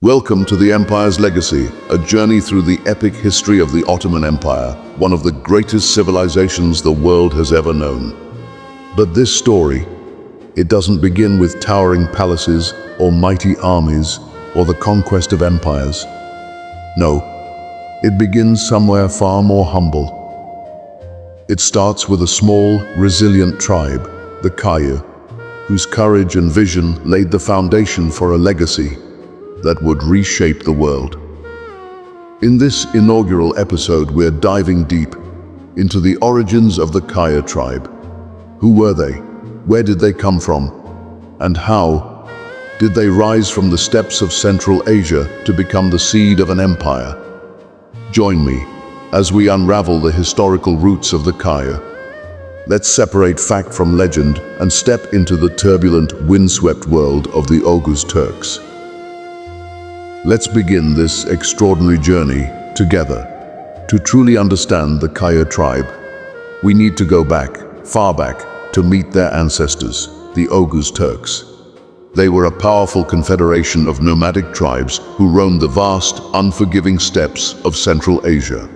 Welcome to the Empire's Legacy, a journey through the epic history of the Ottoman Empire, one of the greatest civilizations the world has ever known. But this story, it doesn't begin with towering palaces or mighty armies or the conquest of empires. No, it begins somewhere far more humble. It starts with a small, resilient tribe, the Kayu, whose courage and vision laid the foundation for a legacy that would reshape the world. In this inaugural episode, we're diving deep into the origins of the Kayu tribe. Who were they? Where did they come from? And how did they rise from the steppes of Central Asia to become the seed of an empire? Join me as we unravel the historical roots of the Kayu. Let's separate fact from legend and step into the turbulent, windswept world of the Oghuz Turks. Let's begin this extraordinary journey together. To truly understand the Kayu tribe, we need to go back, far back, to meet their ancestors, the Oghuz Turks. They were a powerful confederation of nomadic tribes who roamed the vast, unforgiving steppes of Central Asia.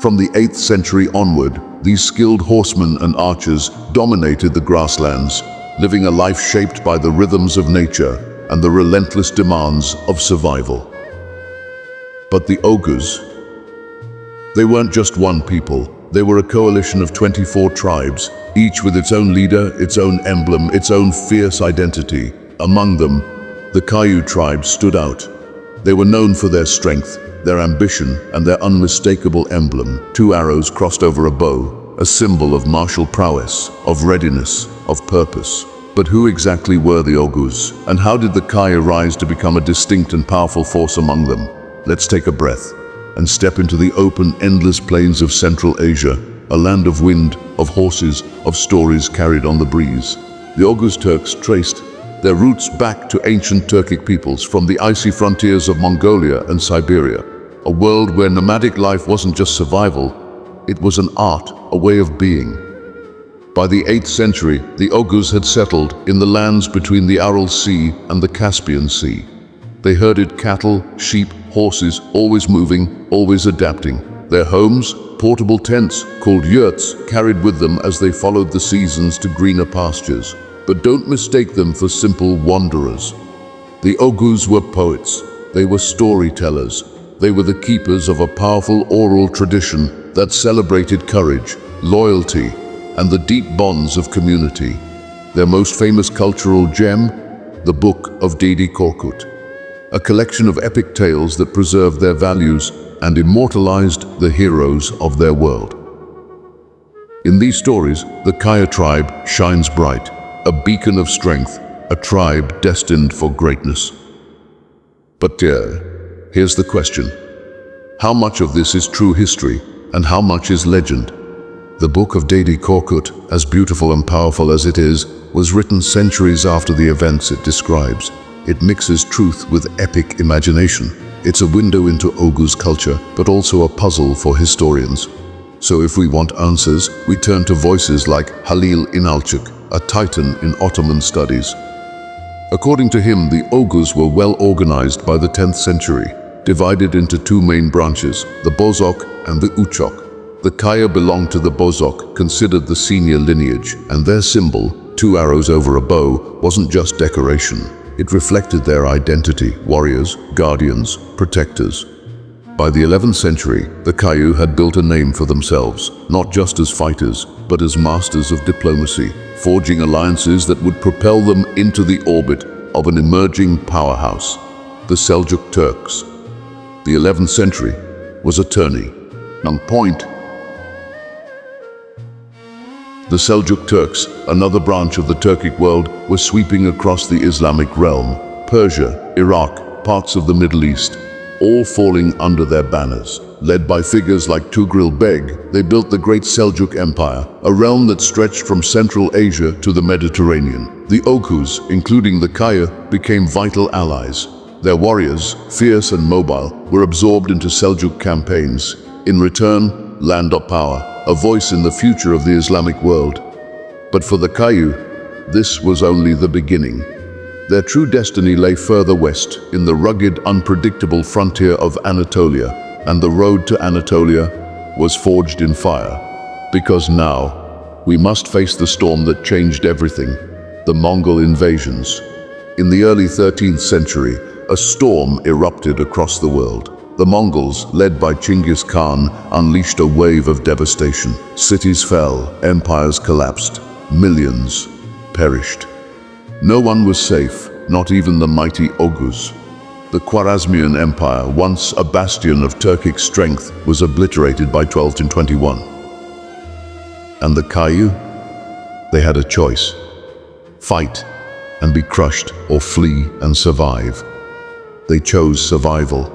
From the 8th century onward, these skilled horsemen and archers dominated the grasslands, living a life shaped by the rhythms of nature and the relentless demands of survival. But the Oghuz, they weren't just one people. They were a coalition of 24 tribes, each with its own leader, its own emblem, its own fierce identity. Among them, the Kayu tribe stood out. They were known for their strength, their ambition, and their unmistakable emblem, 2 arrows crossed over a bow, a symbol of martial prowess, of readiness, of purpose. But who exactly were the Oghuz, and how did the Kayu rise to become a distinct and powerful force among them? Let's take a breath and step into the open, endless plains of Central Asia, a land of wind, of horses, of stories carried on the breeze. The Oghuz Turks traced their roots back to ancient Turkic peoples from the icy frontiers of Mongolia and Siberia, a world where nomadic life wasn't just survival, it was an art, a way of being. By the 8th century, the Oghuz had settled in the lands between the Aral Sea and the Caspian Sea. They herded cattle, sheep, horses, always moving, always adapting. Their homes, portable tents called yurts, carried with them as they followed the seasons to greener pastures. But don't mistake them for simple wanderers. The Oghuz were poets. They were storytellers. They were the keepers of a powerful oral tradition that celebrated courage, loyalty, and the deep bonds of community. Their most famous cultural gem, the Book of Dede Korkut, a collection of epic tales that preserved their values and immortalized the heroes of their world. In these stories, the Kayu tribe shines bright, a beacon of strength, a tribe destined for greatness. But here's the question. How much of this is true history and how much is legend? The Book of Dede Korkut, as beautiful and powerful as it is, was written centuries after the events it describes. It mixes truth with epic imagination. It's a window into Oghuz culture, but also a puzzle for historians. So if we want answers, we turn to voices like Halil Inalcik, a titan in Ottoman studies. According to him, the Oghuz were well organized by the 10th century, divided into 2 main branches, the Bozok and the Uchok. The Kayu belonged to the Bozok, considered the senior lineage, and their symbol, 2 arrows over a bow, wasn't just decoration. It reflected their identity, warriors, guardians, protectors. By the 11th century, the Kayu had built a name for themselves, not just as fighters, but as masters of diplomacy, forging alliances that would propel them into the orbit of an emerging powerhouse, the Seljuk Turks. The 11th century was a turning point. The Seljuk Turks, another branch of the Turkic world, were sweeping across the Islamic realm, Persia, Iraq, parts of the Middle East, all falling under their banners. Led by figures like Tugril Beg, they built the Great Seljuk Empire, a realm that stretched from Central Asia to the Mediterranean. The Oghuz, including the Kayu, became vital allies. Their warriors, fierce and mobile, were absorbed into Seljuk campaigns. In return, land or power, a voice in the future of the Islamic world. But for the Kayu, this was only the beginning. Their true destiny lay further west, in the rugged, unpredictable frontier of Anatolia, and the road to Anatolia was forged in fire. Because now, we must face the storm that changed everything, the Mongol invasions. In the early 13th century, a storm erupted across the world. The Mongols, led by Genghis Khan, unleashed a wave of devastation. Cities fell, empires collapsed, millions perished. No one was safe, not even the mighty Oghuz. The Khwarezmian Empire, once a bastion of Turkic strength, was obliterated by 1221. And the Kayyu? They had a choice: fight and be crushed, or flee and survive. They chose survival.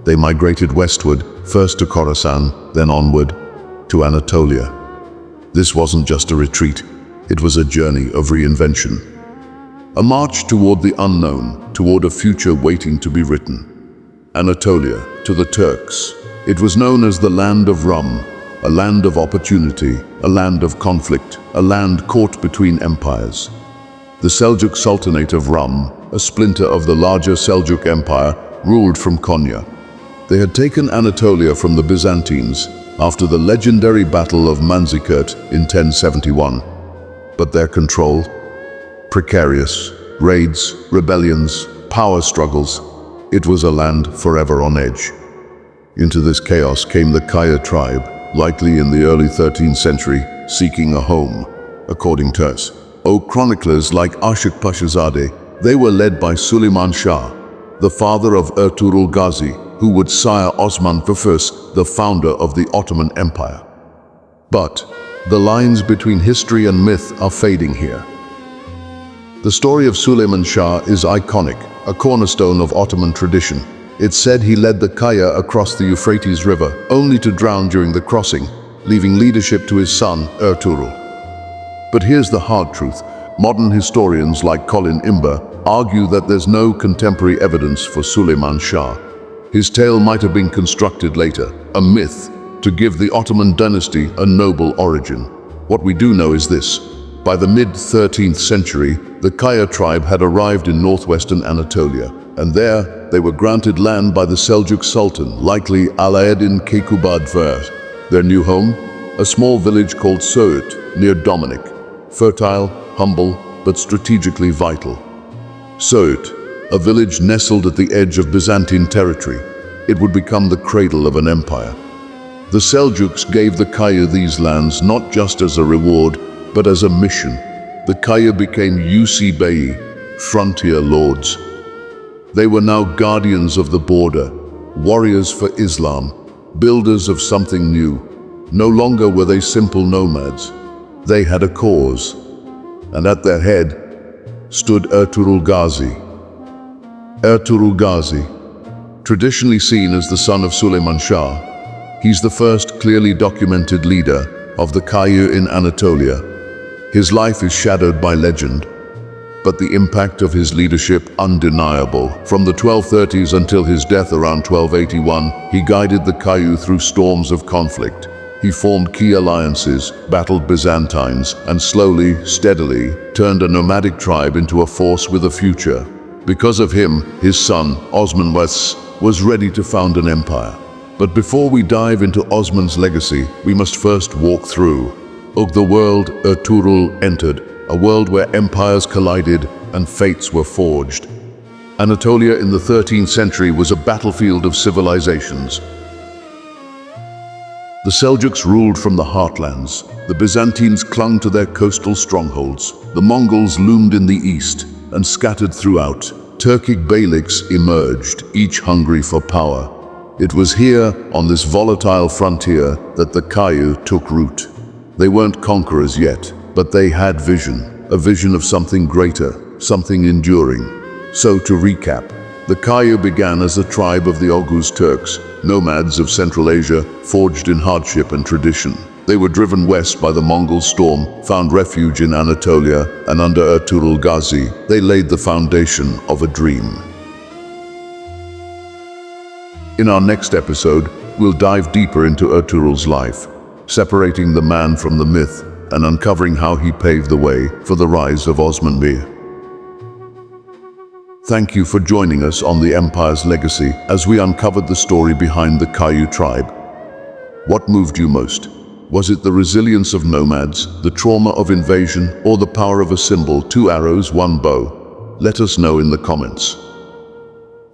They migrated westward, first to Khorasan, then onward to Anatolia. This wasn't just a retreat, it was a journey of reinvention. A march toward the unknown, toward a future waiting to be written. Anatolia, to the Turks, it was known as the land of Rum, a land of opportunity, a land of conflict, a land caught between empires. The Seljuk Sultanate of Rum, a splinter of the larger Seljuk Empire, ruled from Konya. They had taken Anatolia from the Byzantines after the legendary Battle of Manzikert in 1071. But their control? Precarious. Raids, rebellions, power struggles. It was a land forever on edge. Into this chaos came the Kayyu tribe, likely in the early 13th century, seeking a home. According to us, chroniclers like Ashok Pashazadeh, they were led by Suleiman Shah, the father of Ertuğrul Gazi, who would sire Osman I, the founder of the Ottoman Empire. But the lines between history and myth are fading here. The story of Suleiman Shah is iconic, a cornerstone of Ottoman tradition. It's said he led the Kayyu across the Euphrates River, only to drown during the crossing, leaving leadership to his son, Ertuğrul. But here's the hard truth. Modern historians like Colin Imber argue that there's no contemporary evidence for Suleiman Shah. His tale might have been constructed later, a myth, to give the Ottoman dynasty a noble origin. What we do know is this: by the mid-13th century, the Kayyu tribe had arrived in northwestern Anatolia, and there they were granted land by the Seljuk Sultan, likely Alaeddin Keykubat. Their new home? A small village called Söğüt, near Dominic. Fertile, humble, but strategically vital. Söğüt, a village nestled at the edge of Byzantine territory. It would become the cradle of an empire. The Seljuks gave the Kayyu these lands not just as a reward, but as a mission. The Kayyu became Yusi Bey, frontier lords. They were now guardians of the border, warriors for Islam, builders of something new. No longer were they simple nomads. They had a cause, and at their head stood Ertuğrul Gazi. Ertuğrul Gazi, traditionally seen as the son of Suleiman Shah, he's the first clearly documented leader of the Kayyu in Anatolia. His life is shadowed by legend, but the impact of his leadership undeniable. From the 1230s until his death around 1281, he guided the Kayyu through storms of conflict. He formed key alliances, battled Byzantines, and slowly, steadily, turned a nomadic tribe into a force with a future. Because of him, his son, Osman I, was ready to found an empire. But before we dive into Osman's legacy, we must first walk through the world Ertuğrul entered, a world where empires collided and fates were forged. Anatolia in the 13th century was a battlefield of civilizations. The Seljuks ruled from the heartlands. The Byzantines clung to their coastal strongholds. The Mongols loomed in the east, and scattered throughout, Turkic beyliks emerged, each hungry for power. It was here, on this volatile frontier, that the Kayyu took root. They weren't conquerors yet, but they had vision, a vision of something greater, something enduring. So to recap, the Kayyu began as a tribe of the Oghuz Turks, nomads of Central Asia, forged in hardship and tradition. They were driven west by the Mongol storm, found refuge in Anatolia, and under Ertuğrul Gazi, they laid the foundation of a dream. In our next episode, we'll dive deeper into Ertuğrul's life, separating the man from the myth and uncovering how he paved the way for the rise of Osman Bey. Thank you for joining us on the Empire's Legacy as we uncovered the story behind the Kayu tribe. What moved you most? Was it the resilience of nomads, the trauma of invasion, or the power of a symbol, 2 arrows, 1 bow? Let us know in the comments.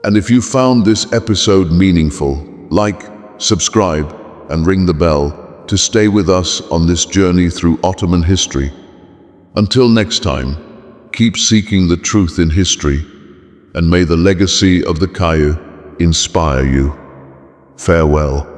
And if you found this episode meaningful, like, subscribe, and ring the bell to stay with us on this journey through Ottoman history. Until next time, keep seeking the truth in history, and may the legacy of the Kayu inspire you. Farewell.